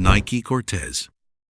Nike Cortez.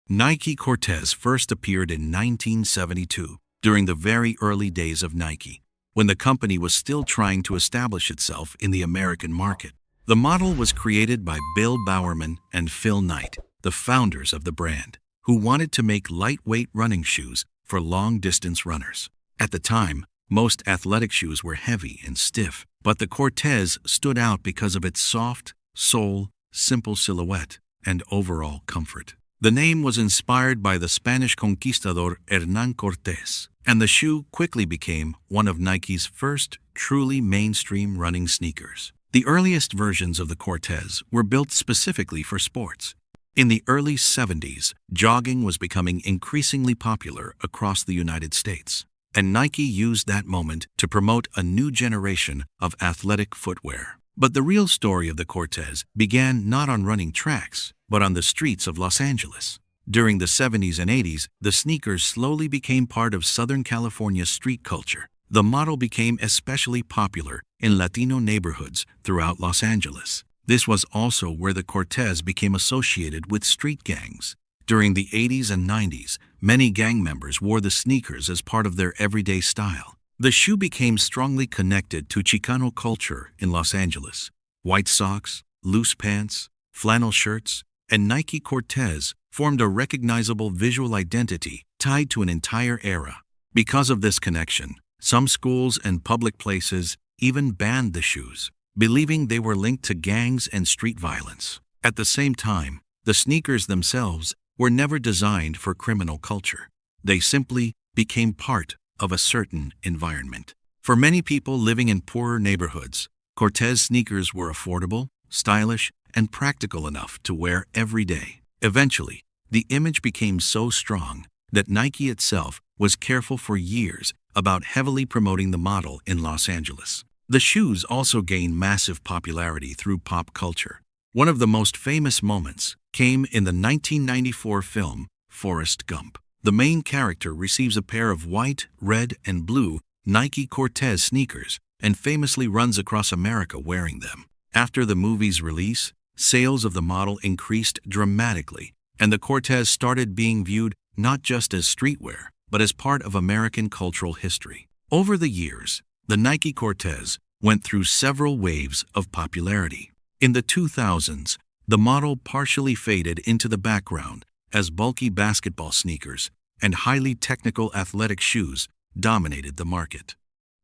Nike Cortez first appeared in 1972, during the very early days of Nike, when the company was still trying to establish itself in the American market. The model was created by Bill Bowerman and Phil Knight, the founders of the brand, who wanted to make lightweight running shoes for long-distance runners. At the time, most athletic shoes were heavy and stiff, but the Cortez stood out because of its soft sole, simple silhouette, and overall comfort. The name was inspired by the Spanish conquistador Hernán Cortés, and the shoe quickly became one of Nike's first truly mainstream running sneakers. The earliest versions of the Cortez were built specifically for sports. In the early 70s, jogging was becoming increasingly popular across the United States, and Nike used that moment to promote a new generation of athletic footwear. But the real story of the Cortez began not on running tracks, but on the streets of Los Angeles. During the 70s and 80s, the sneakers slowly became part of Southern California street culture. The model became especially popular in Latino neighborhoods throughout Los Angeles. This was also where the Cortez became associated with street gangs. During the 80s and 90s, many gang members wore the sneakers as part of their everyday style. The shoe became strongly connected to Chicano culture in Los Angeles. White socks, loose pants, flannel shirts, and Nike Cortez formed a recognizable visual identity tied to an entire era. Because of this connection, some schools and public places even banned the shoes, believing they were linked to gangs and street violence. At the same time, the sneakers themselves were never designed for criminal culture. They simply became part of a certain environment. For many people living in poorer neighborhoods, Cortez sneakers were affordable, stylish, and practical enough to wear every day. Eventually, the image became so strong that Nike itself was careful for years about heavily promoting the model in Los Angeles. The shoes also gained massive popularity through pop culture. One of the most famous moments came in the 1994 film Forrest Gump. The main character receives a pair of white, red, and blue Nike Cortez sneakers and famously runs across America wearing them. After the movie's release, sales of the model increased dramatically, and the Cortez started being viewed not just as streetwear, but as part of American cultural history. Over the years, the Nike Cortez went through several waves of popularity. In the 2000s, the model partially faded into the background as bulky basketball sneakers and highly technical athletic shoes dominated the market.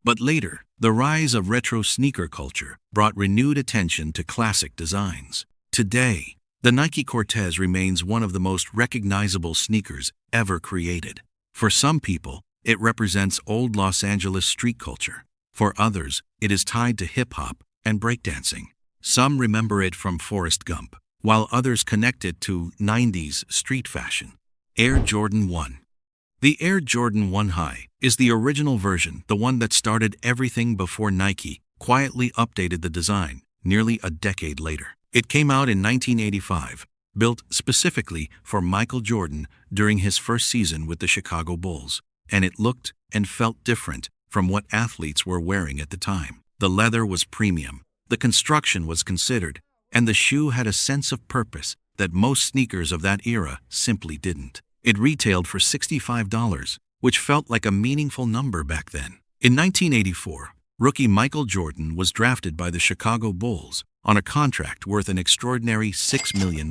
But later, the rise of retro sneaker culture brought renewed attention to classic designs. Today, the Nike Cortez remains one of the most recognizable sneakers ever created. For some people, it represents old Los Angeles street culture. For others, it is tied to hip-hop and breakdancing. Some remember it from Forrest Gump, while others connect it to 90s street fashion. Air Jordan 1. The Air Jordan 1 High is the original version, the one that started everything before Nike quietly updated the design nearly a decade later. It came out in 1985, built specifically for Michael Jordan during his first season with the Chicago Bulls, and it looked and felt different from what athletes were wearing at the time. The leather was premium, the construction was considered, and the shoe had a sense of purpose that most sneakers of that era simply didn't. It retailed for $65, which felt like a meaningful number back then. In 1984, rookie Michael Jordan was drafted by the Chicago Bulls on a contract worth an extraordinary $6 million.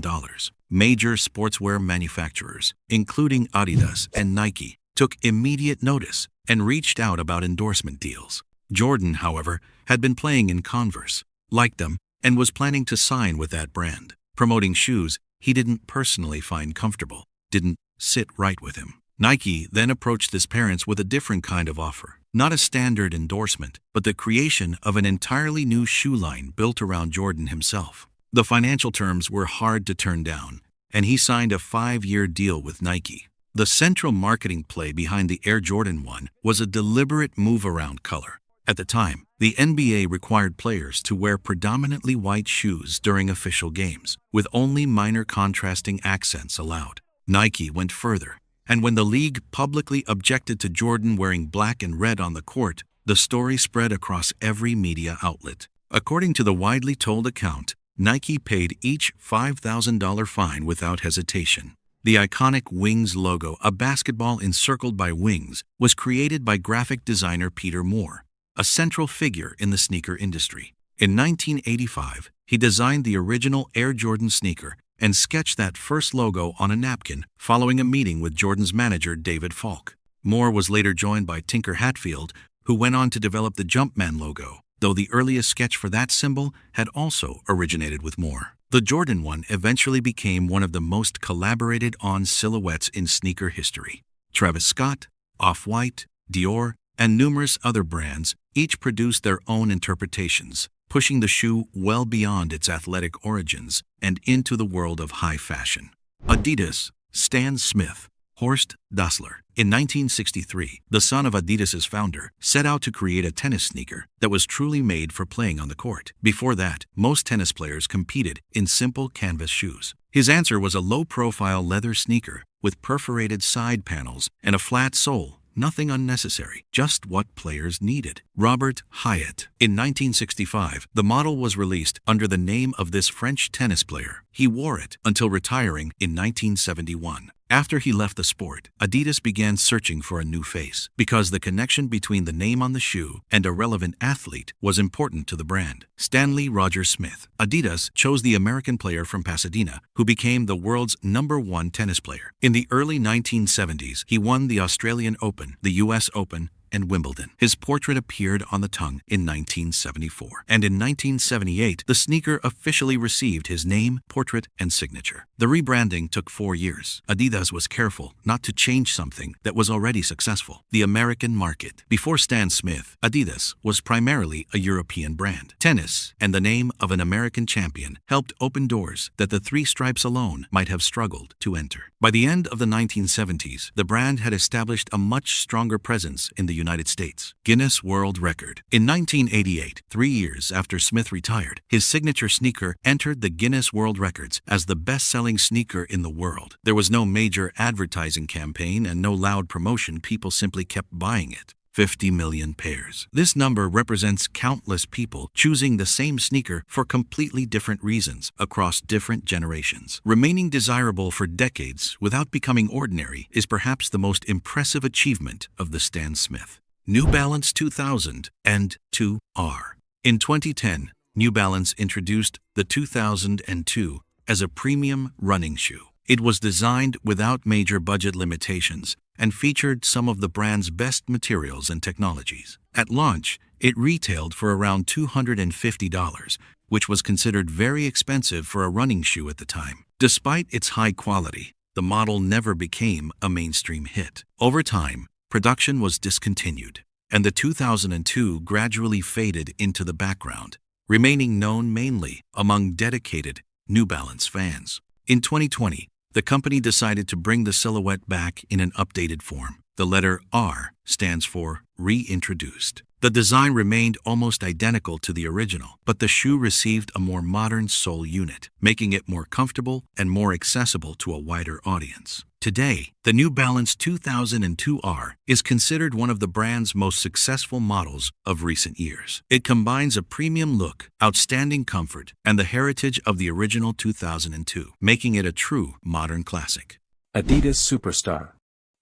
Major sportswear manufacturers, including Adidas and Nike, took immediate notice and reached out about endorsement deals. Jordan, however, had been playing in Converse, liked them, and was planning to sign with that brand. Promoting shoes he didn't personally find comfortable didn't sit right with him. Nike then approached his parents with a different kind of offer. Not a standard endorsement, but the creation of an entirely new shoe line built around Jordan himself. The financial terms were hard to turn down, and he signed a 5-year deal with Nike. The central marketing play behind the Air Jordan 1 was a deliberate move around color. At the time, the NBA required players to wear predominantly white shoes during official games, with only minor contrasting accents allowed. Nike went further, and when the league publicly objected to Jordan wearing black and red on the court, the story spread across every media outlet. According to the widely told account, Nike paid each $5,000 fine without hesitation. The iconic Wings logo, a basketball encircled by wings, was created by graphic designer Peter Moore, a central figure in the sneaker industry. In 1985, he designed the original Air Jordan sneaker and sketched that first logo on a napkin following a meeting with Jordan's manager David Falk. Moore was later joined by Tinker Hatfield, who went on to develop the Jumpman logo, though the earliest sketch for that symbol had also originated with Moore. The Jordan 1 eventually became one of the most collaborated on silhouettes in sneaker history. Travis Scott, Off-White, Dior, and numerous other brands each produced their own interpretations, pushing the shoe well beyond its athletic origins and into the world of high fashion. Adidas, Stan Smith, Horst Dassler. In 1963, the son of Adidas's founder set out to create a tennis sneaker that was truly made for playing on the court. Before that, most tennis players competed in simple canvas shoes. His answer was a low-profile leather sneaker with perforated side panels and a flat sole. Nothing unnecessary, just what players needed. Robert Hyatt. In 1965, the model was released under the name of this French tennis player. He wore it until retiring in 1971. After he left the sport, Adidas began searching for a new face, because the connection between the name on the shoe and a relevant athlete was important to the brand. Stanley Roger Smith. Adidas chose the American player from Pasadena, who became the world's #1 tennis player. In the early 1970s, he won the Australian Open, the US Open, and Wimbledon. His portrait appeared on the tongue in 1974. And in 1978, the sneaker officially received his name, portrait, and signature. The rebranding took 4 years. Adidas was careful not to change something that was already successful: the American market. Before Stan Smith, Adidas was primarily a European brand. Tennis and the name of an American champion helped open doors that the three stripes alone might have struggled to enter. By the end of the 1970s, the brand had established a much stronger presence in the United States. Guinness World Record. In 1988, 3 years after Smith retired, his signature sneaker entered the Guinness World Records as the best-selling sneaker in the world. There was no major advertising campaign and no loud promotion. People simply kept buying it. 50 million pairs. This number represents countless people choosing the same sneaker for completely different reasons across different generations. Remaining desirable for decades without becoming ordinary is perhaps the most impressive achievement of the Stan Smith. New Balance 2000 and 2R. In 2010, New Balance introduced the 2002 as a premium running shoe. It was designed without major budget limitations and featured some of the brand's best materials and technologies. At launch, it retailed for around $250, which was considered very expensive for a running shoe at the time. Despite its high quality, the model never became a mainstream hit. Over time, production was discontinued, and the 2002 gradually faded into the background, remaining known mainly among dedicated New Balance fans. In 2020, the company decided to bring the silhouette back in an updated form. The letter R stands for reintroduced. The design remained almost identical to the original, but the shoe received a more modern sole unit, making it more comfortable and more accessible to a wider audience. Today, the New Balance 2002R is considered one of the brand's most successful models of recent years. It combines a premium look, outstanding comfort, and the heritage of the original 2002, making it a true modern classic. Adidas Superstar.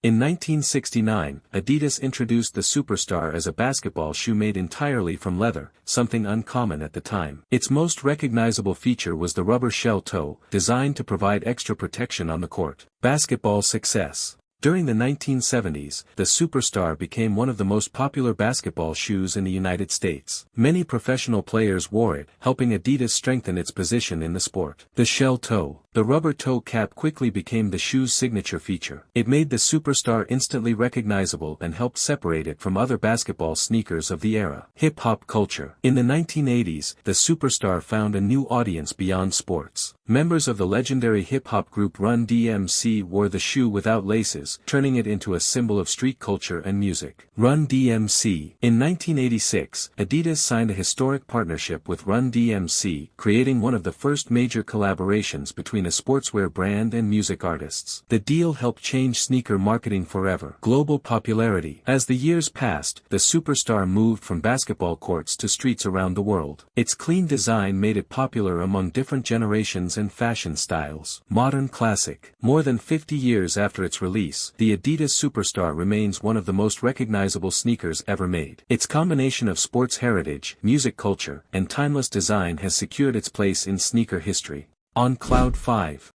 In 1969, Adidas introduced the Superstar as a basketball shoe made entirely from leather, something uncommon at the time. Its most recognizable feature was the rubber shell toe, designed to provide extra protection on the court. Basketball success. During the 1970s, the Superstar became one of the most popular basketball shoes in the United States. Many professional players wore it, helping Adidas strengthen its position in the sport. The shell toe. The rubber toe cap quickly became the shoe's signature feature. It made the Superstar instantly recognizable and helped separate it from other basketball sneakers of the era. Hip-hop culture. In the 1980s, the Superstar found a new audience beyond sports. Members of the legendary hip-hop group Run DMC wore the shoe without laces, shoes, turning it into a symbol of street culture and music. Run DMC. In 1986, Adidas signed a historic partnership with Run DMC, creating one of the first major collaborations between a sportswear brand and music artists. The deal helped change sneaker marketing forever. Global popularity. As the years passed, the superstar moved from basketball courts to streets around the world. Its clean design made it popular among different generations and fashion styles. Modern classic. More than 50 years after its release, the Adidas Superstar remains one of the most recognizable sneakers ever made. Its combination of sports heritage, music culture, and timeless design has secured its place in sneaker history. On Cloud 5.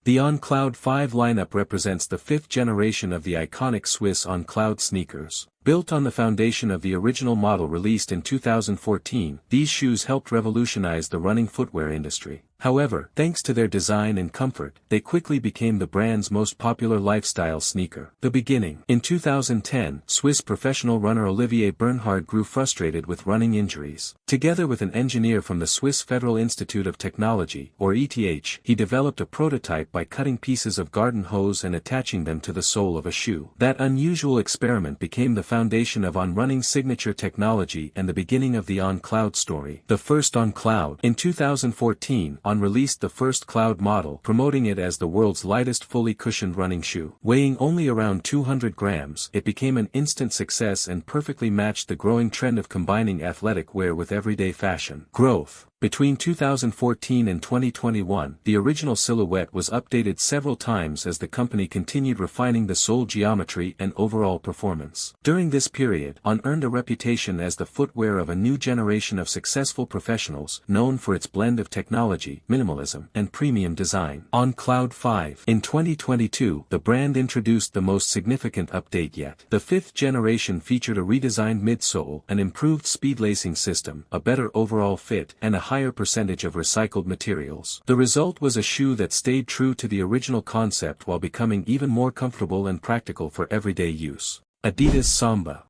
The On Cloud 5 lineup represents the fifth generation of the iconic Swiss On Cloud sneakers. Built on the foundation of the original model released in 2014, these shoes helped revolutionize the running footwear industry. However, thanks to their design and comfort, they quickly became the brand's most popular lifestyle sneaker. The beginning. In 2010, Swiss professional runner Olivier Bernhard grew frustrated with running injuries. Together with an engineer from the Swiss Federal Institute of Technology, or ETH, he developed a prototype by cutting pieces of garden hose and attaching them to the sole of a shoe. That unusual experiment became the foundation of On Running's signature technology and the beginning of the On Cloud story. The first On Cloud. In 2014, On released the first Cloud model, promoting it as the world's lightest fully cushioned running shoe. Weighing only around 200 grams, it became an instant success and perfectly matched the growing trend of combining athletic wear with everyday fashion. Growth. Between 2014 and 2021, the original silhouette was updated several times as the company continued refining the sole geometry and overall performance. During this period, On earned a reputation as the footwear of a new generation of successful professionals, known for its blend of technology, minimalism, and premium design. On Cloud 5. In 2022, the brand introduced the most significant update yet. The fifth generation featured a redesigned midsole, an improved speed lacing system, a better overall fit, and a higher percentage of recycled materials. The result was a shoe that stayed true to the original concept while becoming even more comfortable and practical for everyday use. Adidas Samba.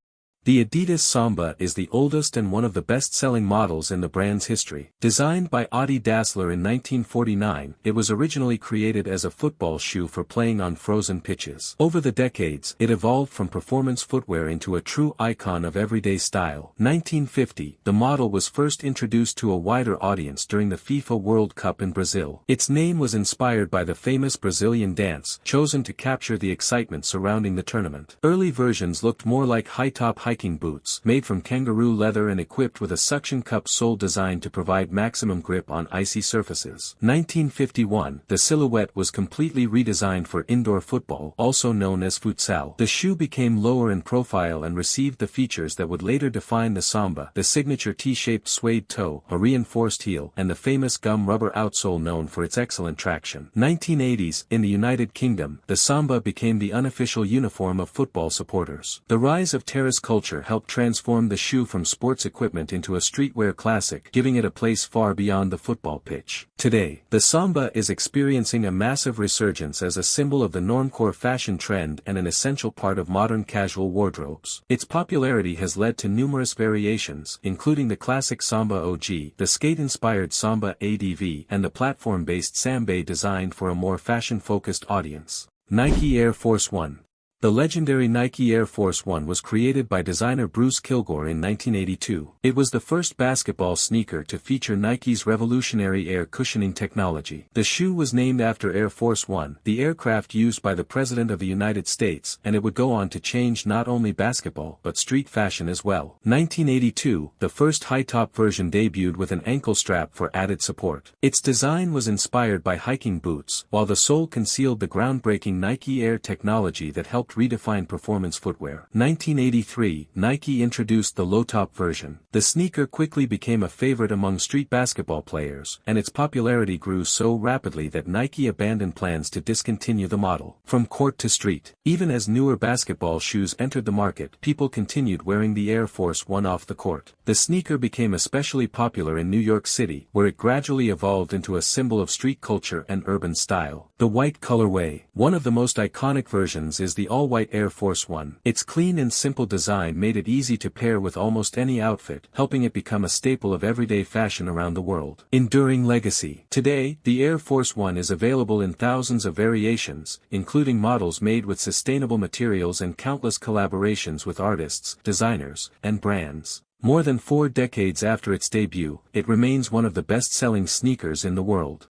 The Adidas Samba is the oldest and one of the best-selling models in the brand's history. Designed by Adi Dassler in 1949, it was originally created as a football shoe for playing on frozen pitches. Over the decades, it evolved from performance footwear into a true icon of everyday style. 1950, the model was first introduced to a wider audience during the FIFA World Cup in Brazil. Its name was inspired by the famous Brazilian dance, chosen to capture the excitement surrounding the tournament. Early versions looked more like high-top hiking boots, made from kangaroo leather and equipped with a suction cup sole designed to provide maximum grip on icy surfaces. 1951, the silhouette was completely redesigned for indoor football, also known as futsal. The shoe became lower in profile and received the features that would later define the Samba: the signature T-shaped suede toe, a reinforced heel, and the famous gum rubber outsole known for its excellent traction. 1980s, in the United Kingdom, the Samba became the unofficial uniform of football supporters. The rise of terrace culture helped transform the shoe from sports equipment into a streetwear classic, giving it a place far beyond the football pitch. Today, the Samba is experiencing a massive resurgence as a symbol of the normcore fashion trend and an essential part of modern casual wardrobes. Its popularity has led to numerous variations, including the classic Samba OG, the skate-inspired Samba ADV, and the platform-based Samba designed for a more fashion-focused audience. Nike Air Force 1. The legendary Nike Air Force 1 was created by designer Bruce Kilgore in 1982. It was the first basketball sneaker to feature Nike's revolutionary air cushioning technology. The shoe was named after Air Force 1, the aircraft used by the President of the United States, and it would go on to change not only basketball but street fashion as well. 1982, the first high-top version debuted with an ankle strap for added support. Its design was inspired by hiking boots, while the sole concealed the groundbreaking Nike Air technology that helped redefine performance footwear. 1983, Nike introduced the low-top version. The sneaker quickly became a favorite among street basketball players, and its popularity grew so rapidly that Nike abandoned plans to discontinue the model. From court to street, even as newer basketball shoes entered the market, people continued wearing the Air Force 1 off the court. The sneaker became especially popular in New York City, where it gradually evolved into a symbol of street culture and urban style. The white colorway. One of the most iconic versions is the all-white Air Force One. Its clean and simple design made it easy to pair with almost any outfit, helping it become a staple of everyday fashion around the world. Enduring legacy. Today, the Air Force One is available in thousands of variations, including models made with sustainable materials and countless collaborations with artists, designers, and brands. More than 4 decades after its debut, it remains one of the best-selling sneakers in the world.